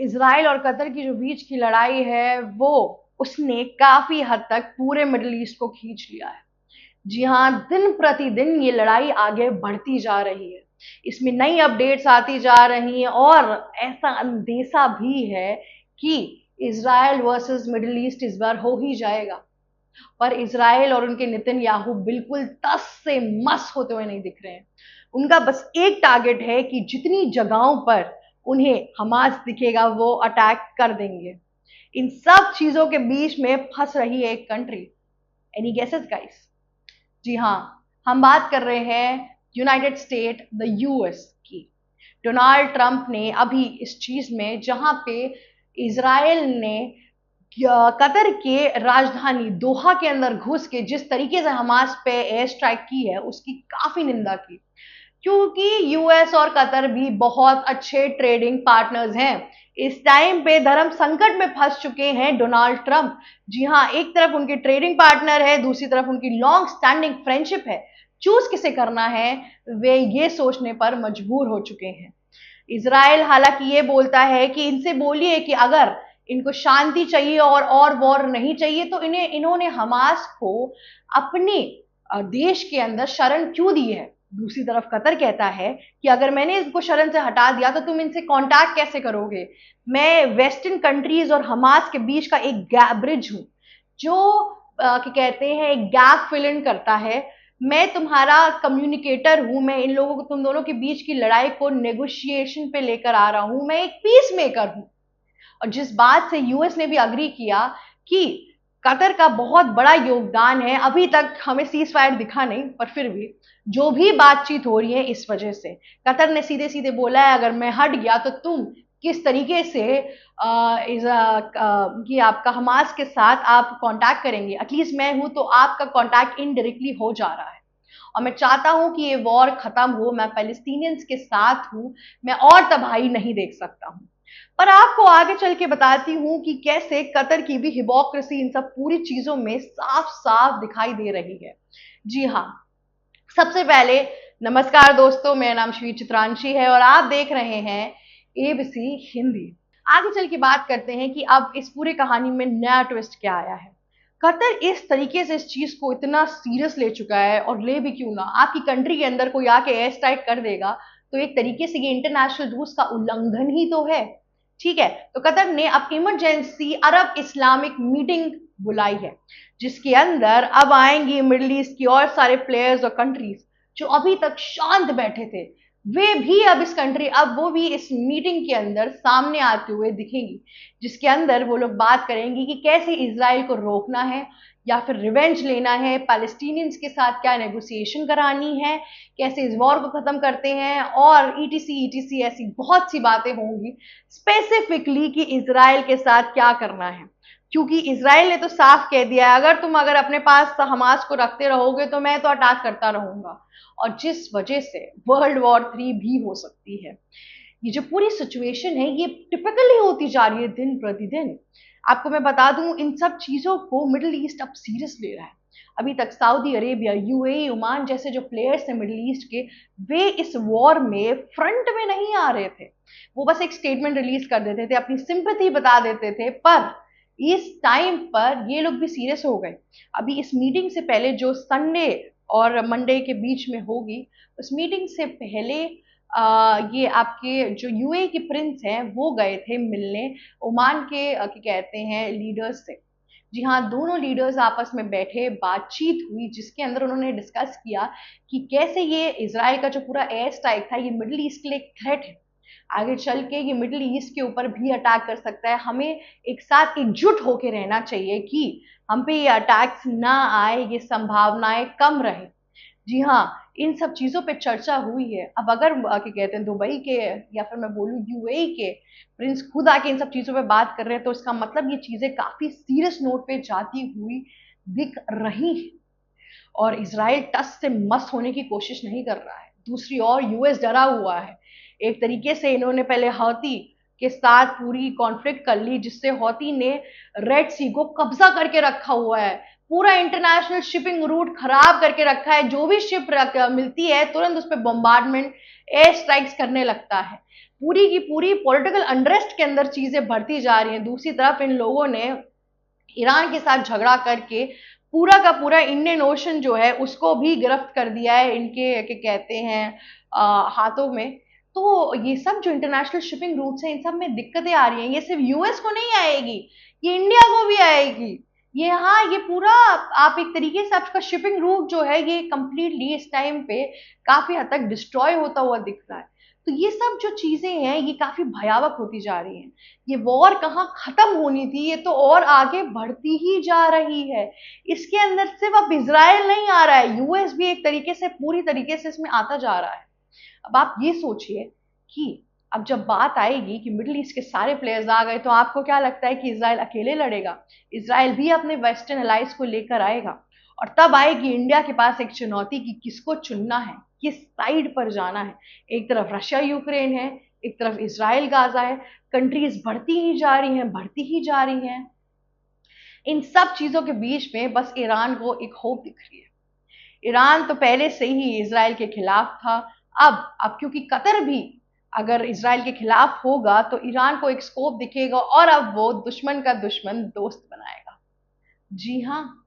Israel और Qatar की जो बीच की लड़ाई है वो उसने काफी हद तक पूरे मिडिल ईस्ट को खींच लिया है। जी हाँ, दिन प्रतिदिन ये लड़ाई आगे बढ़ती जा रही है। इसमें नई अपडेट्स आती जा रही हैं और ऐसा अंदेशा भी है कि इजराइल वर्सेस मिडिल ईस्ट इस बार हो ही जाएगा। पर इजराइल और उनके नेतन्याहू बिल्कुल तस से मस होते हुए नहीं दिख रहे हैं। उनका बस एक टारगेट है कि जितनी जगहों पर उन्हें हमास दिखेगा वो अटैक कर देंगे। इन सब चीजों के बीच में फंस रही है एक कंट्री। Any guesses guys? जी हाँ, हम बात कर रहे हैं यूनाइटेड स्टेट द यूएस की। डोनाल्ड ट्रंप ने अभी इस चीज में, जहां पे इजराइल ने कतर के राजधानी दोहा के अंदर घुस के जिस तरीके से हमास पे एयर स्ट्राइक की है उसकी काफी निंदा की, क्योंकि यूएस और कतर भी बहुत अच्छे ट्रेडिंग पार्टनर्स हैं। इस टाइम पे धर्म संकट में फंस चुके हैं डोनाल्ड ट्रंप। जी हाँ, एक तरफ उनके ट्रेडिंग पार्टनर है, दूसरी तरफ उनकी लॉन्ग स्टैंडिंग फ्रेंडशिप है। चूज किसे करना है वे ये सोचने पर मजबूर हो चुके हैं। इजराइल हालांकि ये बोलता है कि इनसे बोलिए कि अगर इनको शांति चाहिए और वॉर नहीं चाहिए तो इन्होंने हमास को अपने देश के अंदर शरण क्यों दी है। दूसरी तरफ कतर कहता है कि अगर मैंने इनको शरण से हटा दिया तो तुम इनसे कांटेक्ट कैसे करोगे। मैं वेस्टर्न कंट्रीज और हमास के बीच का एक गैप ब्रिज हूं जो क्या कहते हैं एक गैप फिल इन करता है। मैं तुम्हारा कम्युनिकेटर हूं, मैं इन लोगों को, तुम दोनों के बीच की लड़ाई को नेगोशिएशन पे लेकर आ रहा हूं, मैं एक पीस मेकर हूं। और जिस बात से यूएस ने भी अग्री किया कि कतर का बहुत बड़ा योगदान है, अभी तक हमें सीज फायर दिखा नहीं पर फिर भी जो भी बातचीत हो रही है इस वजह से कतर ने सीधे सीधे बोला है अगर मैं हट गया तो तुम किस तरीके से ये आपका हमास के साथ आप कांटेक्ट करेंगे। एटलीस्ट मैं हूं तो आपका कांटेक्ट इनडायरेक्टली हो जा रहा है और मैं चाहता हूं कि ये वॉर खत्म हो। मैं पैलेस्टीनियंस के साथ हूं, मैं और तबाही नहीं देख सकता हूं। पर आपको आगे चल के बताती हूं कि कैसे कतर की भी हिपोक्रेसी इन सब पूरी चीजों में साफ साफ दिखाई दे रही है। जी हाँ, सबसे पहले नमस्कार दोस्तों, मेरा नाम श्री चित्रांशी है और आप देख रहे हैं एबीसी हिंदी। आगे चल के बात करते हैं कि अब इस पूरी कहानी में नया ट्विस्ट क्या आया है। कतर इस तरीके से इस चीज को इतना सीरियस ले चुका है, और ले भी क्यों ना, आपकी कंट्री के अंदर कोई आके एयर स्ट्राइक कर देगा तो एक तरीके से ये इंटरनेशनल रूल्स का उल्लंघन ही तो है। ठीक है, तो कतर ने अब इमरजेंसी अरब इस्लामिक मीटिंग बुलाई है जिसके अंदर अब आएंगी मिडिल ईस्ट की और सारे प्लेयर्स और कंट्रीज जो अभी तक शांत बैठे थे। वे भी अब वो भी इस मीटिंग के अंदर सामने आते हुए दिखेंगी, जिसके अंदर वो लोग बात करेंगी कि कैसे इजराइल को रोकना है या फिर रिवेंज लेना है, पैलेस्टीनियंस के साथ क्या नेगोशिएशन करानी है, कैसे इस वॉर को खत्म करते हैं और ईटीसी ऐसी बहुत सी बातें होंगी स्पेसिफिकली कि इजराइल के साथ क्या करना है। क्योंकि इजराइल ने तो साफ कह दिया है अगर अपने पास हमास को रखते रहोगे तो मैं तो अटैक करता रहूंगा, और जिस वजह से वर्ल्ड वॉर 3 भी हो सकती है। ये जो पूरी सिचुएशन है ये टिपिकली होती जा रही है दिन प्रतिदिन। आपको मैं बता दूं इन सब चीजों को मिडिल ईस्ट अब सीरियस ले रहा है। अभी तक सऊदी अरेबिया, यूएई, ओमान जैसे जो प्लेयर्स हैं मिडिल ईस्ट के, वे इस वॉर में फ्रंट में नहीं आ रहे थे। वो बस एक स्टेटमेंट रिलीज कर देते थे, अपनी सिंपैथी बता देते थे। पर इस टाइम पर ये लोग भी सीरियस हो गए। अभी इस मीटिंग से पहले जो संडे और मंडे के बीच में होगी, उस मीटिंग से पहले ये आपके जो यूएई के प्रिंस हैं वो गए थे मिलने ओमान के क्या कहते हैं लीडर्स से। जी हाँ, दोनों लीडर्स आपस में बैठे, बातचीत हुई जिसके अंदर उन्होंने डिस्कस किया कि कैसे ये इजराइल का जो पूरा एयर स्ट्राइक था ये मिडिल ईस्ट के लिए एक थ्रेट है। आगे चल के ये मिडिल ईस्ट के ऊपर भी अटैक कर सकता है। हमें एक साथ एकजुट होकर रहना चाहिए कि हम पे ये अटैक्स ना आए, ये संभावनाएं कम रहे। जी हाँ, इन सब चीजों पे चर्चा हुई है। अब अगर क्या कहते हैं दुबई के या फिर मैं बोलूँ यूएई के प्रिंस खुद आके इन सब चीजों पे बात कर रहे हैं तो इसका मतलब ये चीजें काफी सीरियस नोट पे जाती हुई दिख रही है। और इसराइल टस से मस होने की कोशिश नहीं कर रहा है। दूसरी ओर यूएस डरा हुआ है। एक तरीके से इन्होंने पहले हौती के साथ पूरी कॉन्फ्लिक्ट कर ली, जिससे हौती ने रेड सी को कब्जा करके रखा हुआ है। पूरा इंटरनेशनल शिपिंग रूट खराब करके रखा है। जो भी शिप मिलती है तुरंत उस पर बॉम्बार्डमेंट, एयर स्ट्राइक्स करने लगता है। पूरी की पूरी पॉलिटिकल अनरेस्ट के अंदर चीजें बढ़ती जा रही हैं। दूसरी तरफ इन लोगों ने ईरान के साथ झगड़ा करके पूरा का पूरा इंडियन ओशन जो है उसको भी गिरफ्त कर दिया है इनके क्या कहते हैं हाथों में। तो ये सब जो इंटरनेशनल शिपिंग रूट्स हैं इन सब में दिक्कतें आ रही हैं। ये सिर्फ यूएस को नहीं आएगी, ये इंडिया को भी आएगी। ये हाँ, ये पूरा आप एक तरीके से आपका शिपिंग रूट जो है ये कंप्लीटली इस टाइम पे काफी हद तक डिस्ट्रॉय होता हुआ दिख रहा है। तो ये सब जो चीजें हैं ये काफी भयावह होती जा रही हैं। ये वॉर कहाँ खत्म होनी थी, ये तो और आगे बढ़ती ही जा रही है। इसके अंदर सिर्फ अब इजराइल नहीं आ रहा है, यूएस भी एक तरीके से पूरी तरीके से इसमें आता जा रहा है। अब आप ये सोचिए कि अब जब बात आएगी कि मिडिल ईस्ट के सारे प्लेयर्स आ गए तो आपको क्या लगता है कि इजराइल अकेले लड़ेगा? इजराइल भी अपने वेस्टर्न अलाइज को लेकर आएगा और तब आएगी इंडिया के पास एक चुनौती कि किसको चुनना है, किस साइड पर जाना है। एक तरफ रशिया यूक्रेन है, एक तरफ इजराइल गाजा है। कंट्रीज बढ़ती ही जा रही हैं, बढ़ती ही जा रही हैं। इन सब चीजों के बीच में बस ईरान को एक होप दिख रही है। ईरान तो पहले से ही इजराइल के खिलाफ था। अब क्योंकि कतर भी अगर इजराइल के खिलाफ होगा तो ईरान को एक स्कोप दिखेगा और अब वो दुश्मन का दुश्मन दोस्त बनाएगा। जी हाँ,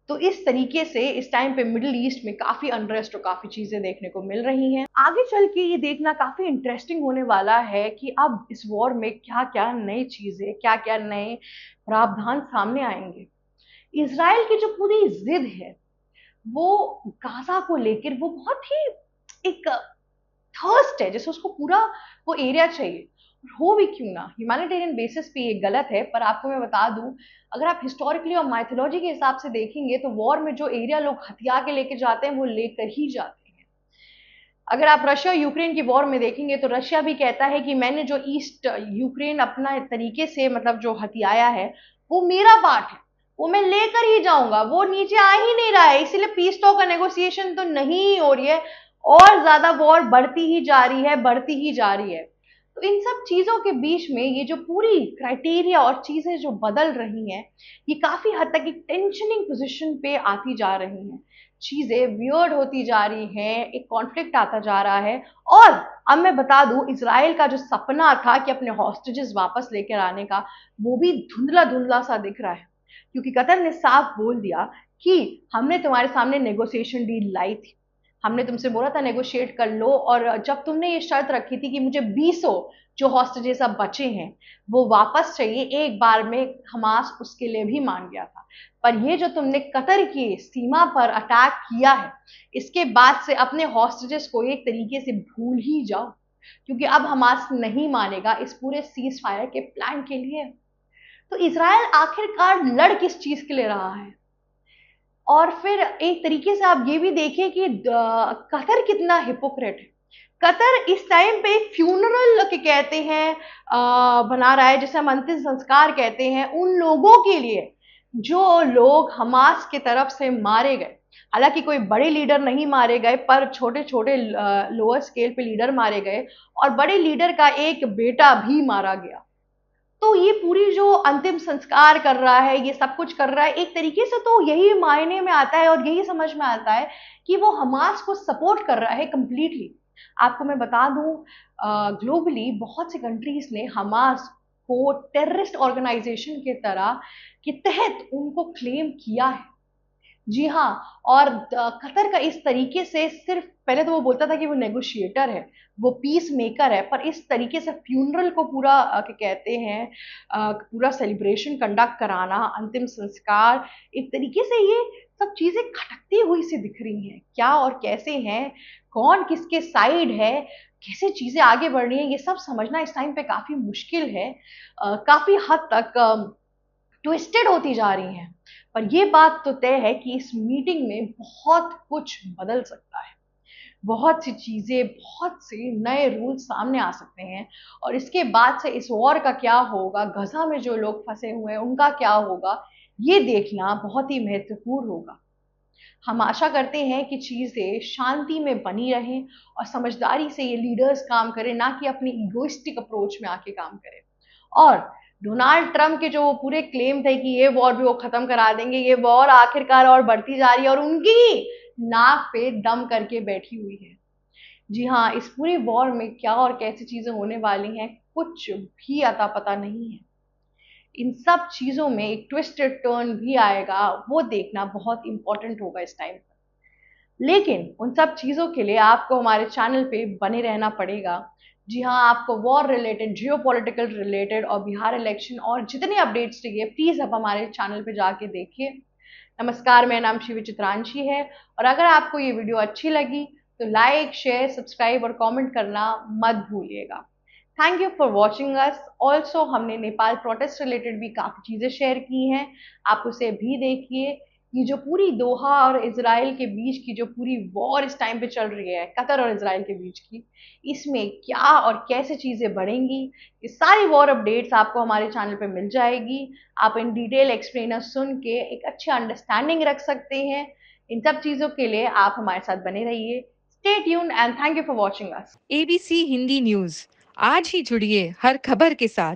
तो इस तरीके से इस टाइम पे मिडिल ईस्ट में काफी अनरेस्ट और काफी चीजें देखने को मिल रही हैं। आगे चल के ये देखना काफी इंटरेस्टिंग होने वाला है कि अब इस वॉर में क्या क्या नई चीजें, क्या क्या नए प्रावधान सामने आएंगे। इसराइल की जो पूरी जिद है वो गाजा को लेकर, वो बहुत ही एक थर्स्ट है, जैसे उसको पूरा वो एरिया चाहिए। हो भी क्यों ना, ह्यूमैनिटेरियन बेसिस पे ये गलत है, पर आपको मैं बता दूं, अगर आप हिस्टोरिकली और माइथोलॉजी के हिसाब से देखेंगे तो वॉर में जो एरिया लोग हथियार के लेके जाते हैं वो लेकर ही जाते हैं। अगर आप रशिया यूक्रेन की वॉर में देखेंगे तो रशिया भी कहता है कि मैंने जो ईस्ट यूक्रेन अपना तरीके से मतलब जो हथियाया है वो मेरा पार्ट है, वो मैं लेकर ही जाऊंगा, वो नीचे आ ही नहीं रहा है। इसीलिए पीस टॉक का नेगोशिएशन तो नहीं हो रही है और ज्यादा वॉर बढ़ती ही जा रही है, बढ़ती ही जा रही है। तो इन सब चीजों के बीच में ये जो पूरी क्राइटेरिया और चीजें जो बदल रही हैं ये काफी हद तक एक टेंशनिंग पोजीशन पे आती जा रही हैं। चीजें वियर्ड होती जा रही हैं, एक कॉन्फ्लिक्ट आता जा रहा है। और अब मैं बता दूं, इजराइल का जो सपना था कि अपने हॉस्टेजेस वापस लेकर आने का, वो भी धुंधला धुंधला सा दिख रहा है। क्योंकि कतर ने साफ बोल दिया कि हमने तुम्हारे सामने नेगोशिएशन डील लाई थी, हमने तुमसे बोला था नेगोशिएट कर लो, और जब तुमने ये शर्त रखी थी कि मुझे 20 जो हॉस्टेजेस अब बचे हैं वो वापस चाहिए, एक बार में हमास उसके लिए भी मान गया था। पर ये जो तुमने कतर की सीमा पर अटैक किया है, इसके बाद से अपने हॉस्टेजेस को एक तरीके से भूल ही जाओ, क्योंकि अब हमास नहीं मानेगा इस पूरे सीज फायर के प्लान के लिए। तो इसराइल आखिरकार लड़ किस चीज के लिए रहा है? और फिर एक तरीके से आप ये भी देखिए कि कतर कितना हिपोक्रेट है। कतर इस टाइम पे एक फ्यूनरल के कहते हैं बना रहा है, जिसे हम अंतिम संस्कार कहते हैं, उन लोगों के लिए जो लोग हमास की तरफ से मारे गए। हालांकि कोई बड़े लीडर नहीं मारे गए, पर छोटे छोटे लोअर स्केल पे लीडर मारे गए और बड़े लीडर का एक बेटा भी मारा गया। तो ये पूरी जो अंतिम संस्कार कर रहा है, ये सब कुछ कर रहा है, एक तरीके से तो यही मायने में आता है और यही समझ में आता है कि वो हमास को सपोर्ट कर रहा है कंप्लीटली। आपको मैं बता दूं, ग्लोबली बहुत सी कंट्रीज ने हमास को टेररिस्ट ऑर्गेनाइजेशन के तरह के तहत उनको क्लेम किया है। जी हाँ, और कतर का इस तरीके से, सिर्फ पहले तो वो बोलता था कि वो नेगोशिएटर है, वो पीस मेकर है, पर इस तरीके से फ्यूनरल को पूरा क्या कहते हैं पूरा सेलिब्रेशन कंडक्ट कराना, अंतिम संस्कार, एक तरीके से ये सब चीजें खटकती हुई सी दिख रही हैं। क्या और कैसे हैं, कौन किसके साइड है, कैसे चीजें आगे बढ़ रही हैं, ये सब समझना इस टाइम पे काफी मुश्किल है। काफी हद तक ट्विस्टेड होती जा रही हैं। पर यह बात तो तय है कि इस मीटिंग में बहुत कुछ बदल सकता है, बहुत सी चीजें, बहुत से नए रूल सामने आ सकते हैं। और इसके बाद से इस वॉर का क्या होगा, गजा में जो लोग फंसे हुए हैं उनका क्या होगा, ये देखना बहुत ही महत्वपूर्ण होगा। हम आशा करते हैं कि चीजें शांति में बनी रहें और समझदारी से ये लीडर्स काम करें, ना कि अपनी इगोइस्टिक अप्रोच में आके काम करें। और डोनाल्ड ट्रंप के जो पूरे क्लेम थे कि ये वॉर भी वो खत्म करा देंगे, ये वॉर आखिरकार और बढ़ती जा रही है और उनकी नाक पे दम करके बैठी हुई है। जी हाँ, इस पूरी वॉर में क्या और कैसी चीज़ें होने वाली हैं, कुछ भी अता-पता नहीं है। इन सब चीज़ों में एक ट्विस्टेड टर्न भी आएगा, वो देखना बहुत इम्पोर्टेंट होगा इस टाइम पर। लेकिन उन सब चीज़ों के लिए आपको हमारे चैनल पे बने रहना पड़ेगा। जी हाँ, आपको वॉर रिलेटेड, जियोपॉलिटिकल रिलेटेड और बिहार इलेक्शन और जितनी अपडेट्स चाहिए, प्लीज़ आप हमारे चैनल पे जाके देखिए। नमस्कार, मेरा नाम शिवी चित्रांशी है और अगर आपको ये वीडियो अच्छी लगी, तो लाइक, शेयर, सब्सक्राइब और कमेंट करना मत भूलिएगा। Thank you for watching us. Also हमने नेपाल प्रोटेस्ट रिलेटेड भी काफ़ी चीज़ें शेयर की हैं, आप उसे भी देखिए। ये जो पूरी दोहा और इज़राइल के बीच की जो पूरी वॉर इस टाइम पे चल रही है, कतर और इज़राइल के बीच की, इसमें क्या और कैसे चीज़ें बढ़ेंगी, ये सारी वॉर अपडेट्स आपको हमारे चैनल पे मिल जाएगी। आप इन डिटेल एक्सप्लेनर सुन के एक अच्छी अंडरस्टैंडिंग रख सकते हैं। इन सब चीज़ों के लिए आप हमारे साथ बने रहिए। Stay tuned and thank you for watching us. ABC Hindi news. आज ही जुड़िए हर खबर के साथ।